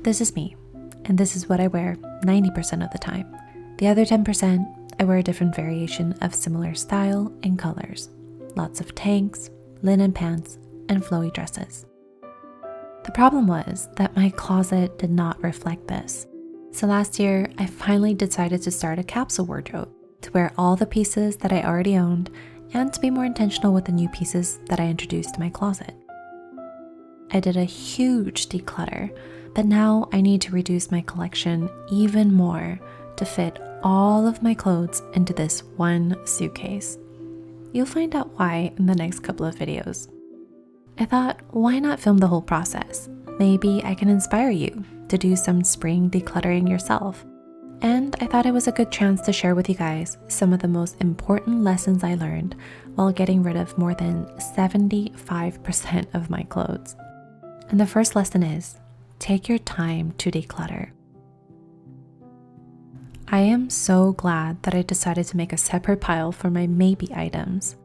This is me, and this is what I wear 90% of the time. The other 10%, I wear a different variation of similar style and colors. Lots of tanks, linen pants, and flowy dresses. The problem was that my closet did not reflect this. So last year, I finally decided to start a capsule wardrobe to wear all the pieces that I already owned and to be more intentional with the new pieces that I introduced to my closet. I did a huge declutter, but now I need to reduce my collection even more to fit all of my clothes into this one suitcase. You'll find out why in the next couple of videos. I thought, why not film the whole process? Maybe I can inspire you to do some spring decluttering yourself. And I thought it was a good chance to share with you guys some of the most important lessons I learned while getting rid of more than 75% of my clothes. And the first lesson is, take your time to declutter. I am so glad that I decided to make a separate pile for my maybe items.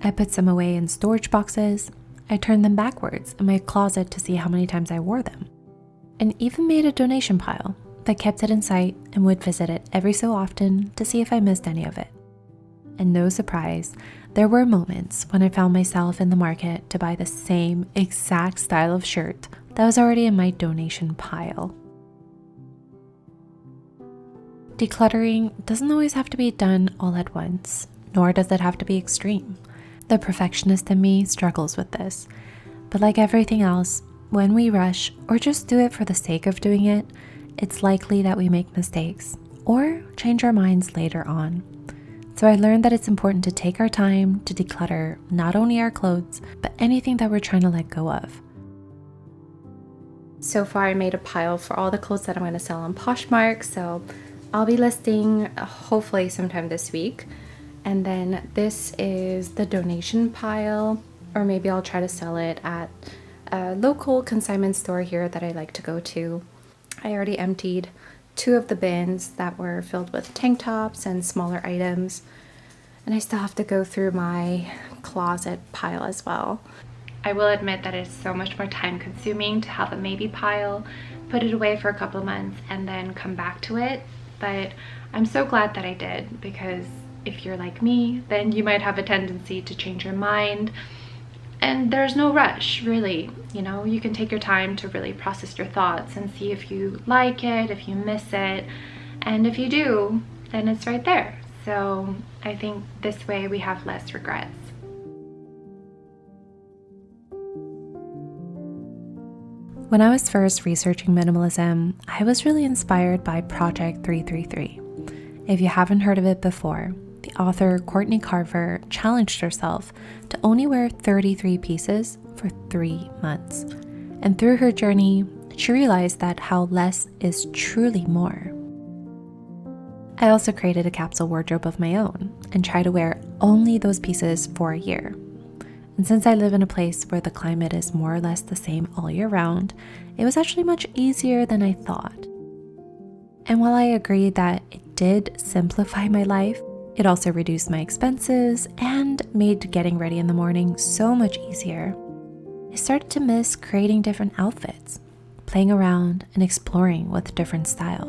I put some away in storage boxes. I turned them backwards in my closet to see how many times I wore them, and even made a donation pile that kept it in sight and would visit it every so often to see if I missed any of it. And no surprise, there were moments when I found myself in the market to buy the same exact style of shirt that was already in my donation pile. Decluttering doesn't always have to be done all at once, nor does it have to be extreme. The perfectionist in me struggles with this, but like everything else, when we rush or just do it for the sake of doing it, it's likely that we make mistakes or change our minds later on. So I learned that it's important to take our time to declutter not only our clothes, but anything that we're trying to let go of. So far I made a pile for all the clothes that I'm going to sell on Poshmark, so I'll be listing hopefully sometime this week. And then this is the donation pile, or maybe I'll try to sell it at a local consignment store here that I like to go to. I already emptied 2 of the bins that were filled with tank tops and smaller items, and I still have to go through my closet pile as well. I will admit that it's so much more time consuming to have a maybe pile, put it away for a couple of months, and then come back to it. But I'm so glad that I did, because if you're like me, then you might have a tendency to change your mind. And there's no rush, really. You know, you can take your time to really process your thoughts and see if you like it, if you miss it. And if you do, then it's right there. So I think this way we have less regrets. When I was first researching minimalism, I was really inspired by Project 333. If you haven't heard of it before, the author Courtney Carver challenged herself to only wear 33 pieces for 3 months. And through her journey, she realized that how less is truly more. I also created a capsule wardrobe of my own and try to wear only those pieces for a year. And since I live in a place where the climate is more or less the same all year round, it was actually much easier than I thought. And while I agree that it did simplify my life, it also reduced my expenses and made getting ready in the morning so much easier. I started to miss creating different outfits, playing around and exploring with different style.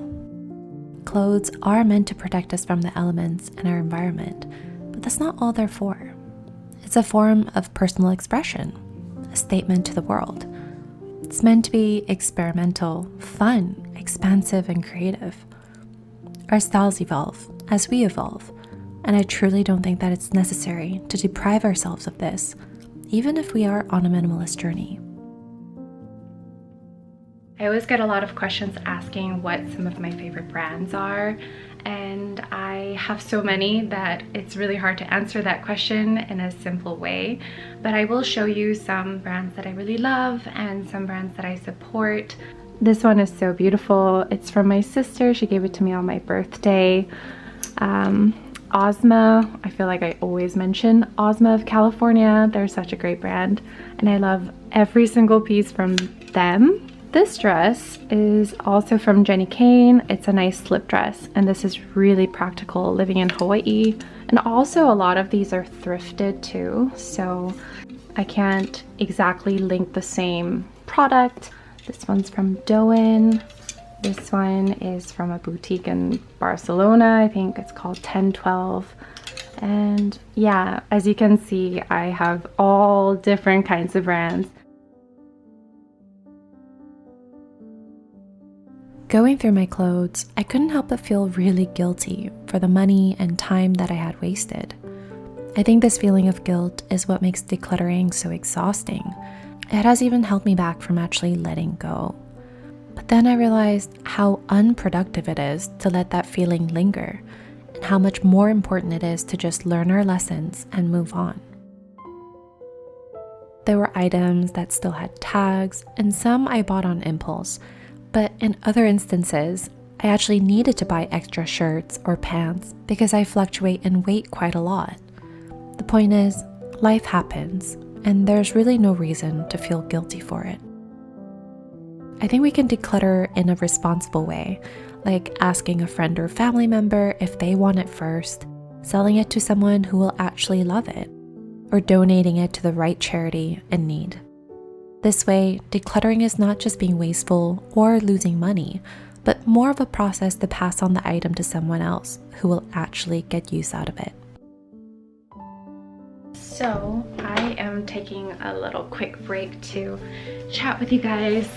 Clothes are meant to protect us from the elements in our environment, but that's not all they're for. It's a form of personal expression, a statement to the world. It's meant to be experimental, fun, expansive, and creative. Our styles evolve as we evolve, and I truly don't think that it's necessary to deprive ourselves of this, even if we are on a minimalist journey. I always get a lot of questions asking what some of my favorite brands are, and I have so many that it's really hard to answer that question in a simple way. But I will show you some brands that I really love and some brands that I support. This one is so beautiful. It's from my sister. She gave it to me on my birthday. Ozma, I feel like I always mention Ozma of California. They're such a great brand, and I love every single piece from them. This dress is also from Jenny Kane. It's a nice slip dress, and this is really practical living in Hawaii. And also a lot of these are thrifted too, so I can't exactly link the same product, This one's from Doen. This one is from a boutique in Barcelona. I think it's called 1012. And yeah, as you can see, I have all different kinds of brands. Going through my clothes, I couldn't help but feel really guilty for the money and time that I had wasted. I think this feeling of guilt is what makes decluttering so exhausting. It has even held me back from actually letting go. But then I realized how unproductive it is to let that feeling linger, and how much more important it is to just learn our lessons and move on. There were items that still had tags, and some I bought on impulse. But in other instances, I actually needed to buy extra shirts or pants because I fluctuate in weight quite a lot. The point is, life happens, and there's really no reason to feel guilty for it. I think we can declutter in a responsible way, like asking a friend or family member if they want it first, selling it to someone who will actually love it, or donating it to the right charity in need. This way, decluttering is not just being wasteful or losing money, but more of a process to pass on the item to someone else who will actually get use out of it. So, I am taking a little quick break to chat with you guys.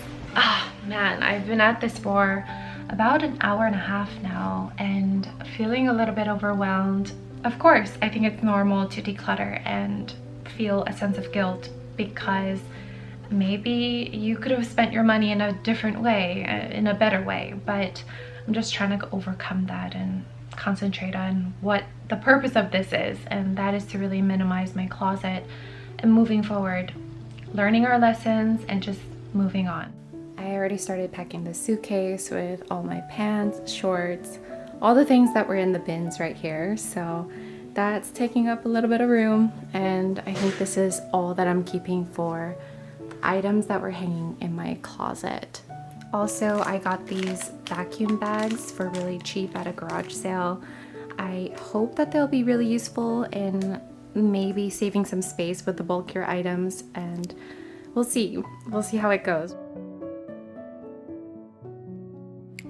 Man, I've been at this for about an hour and a half now and feeling a little bit overwhelmed. Of course, I think it's normal to declutter and feel a sense of guilt because maybe you could have spent your money in a different way, in a better way, but I'm just trying to overcome that and concentrate on what the purpose of this is, and that is to really minimize my closet and moving forward, learning our lessons and just moving on. I already started packing the suitcase with all my pants, shorts, all the things that were in the bins right here, so that's taking up a little bit of room, and I think this is all that I'm keeping for items that were hanging in my closet. Also, I got these vacuum bags for really cheap at a garage sale. I hope that they'll be really useful in maybe saving some space with the bulkier items, and we'll see how it goes.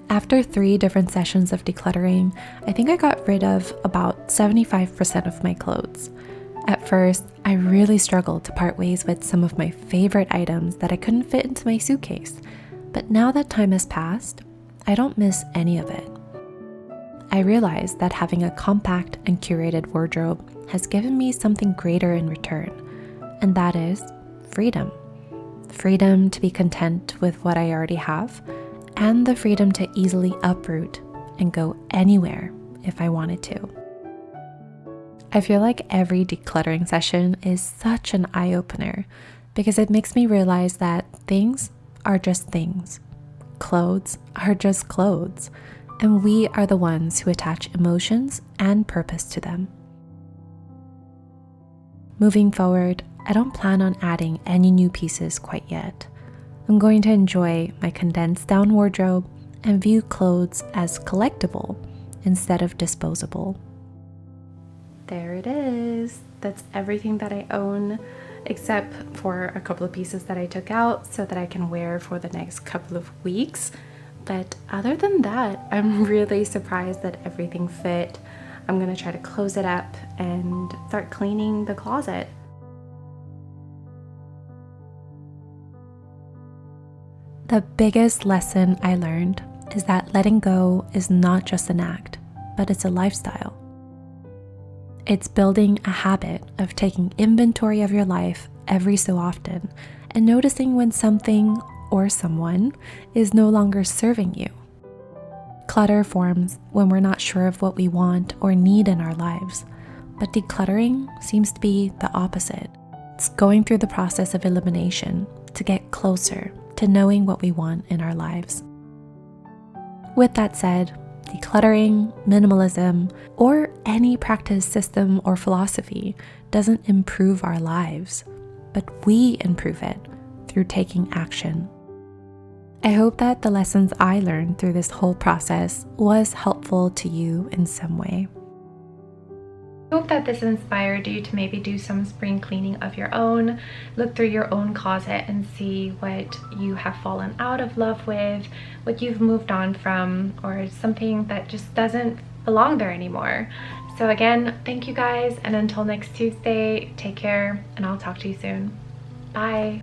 After 3 different sessions of decluttering, I think I got rid of about 75% of my clothes. At first, I really struggled to part ways with some of my favorite items that I couldn't fit into my suitcase, but now that time has passed, I don't miss any of it. I realized that having a compact and curated wardrobe has given me something greater in return, and that is freedom. Freedom to be content with what I already have, and the freedom to easily uproot and go anywhere if I wanted to. I feel like every decluttering session is such an eye-opener because it makes me realize that things are just things. Clothes are just clothes, and we are the ones who attach emotions and purpose to them. Moving forward, I don't plan on adding any new pieces quite yet. I'm going to enjoy my condensed down wardrobe and view clothes as collectible instead of disposable. There it is. That's everything that I own, except for a couple of pieces that I took out so that I can wear for the next couple of weeks. But other than that, I'm really surprised that everything fit. I'm gonna try to close it up and start cleaning the closet. The biggest lesson I learned is that letting go is not just an act, but it's a lifestyle. It's building a habit of taking inventory of your life every so often and noticing when something or someone is no longer serving you. Clutter forms when we're not sure of what we want or need in our lives, but decluttering seems to be the opposite. It's going through the process of elimination to get closer to knowing what we want in our lives. With that said, decluttering, minimalism, or any practice, system, or philosophy doesn't improve our lives, but we improve it through taking action. I hope that the lessons I learned through this whole process was helpful to you in some way. Hope that this inspired you to maybe do some spring cleaning of your own, look through your own closet and see what you have fallen out of love with, what you've moved on from, or something that just doesn't belong there anymore. So again, thank you guys, and until next Tuesday, take care, and I'll talk to you soon. Bye.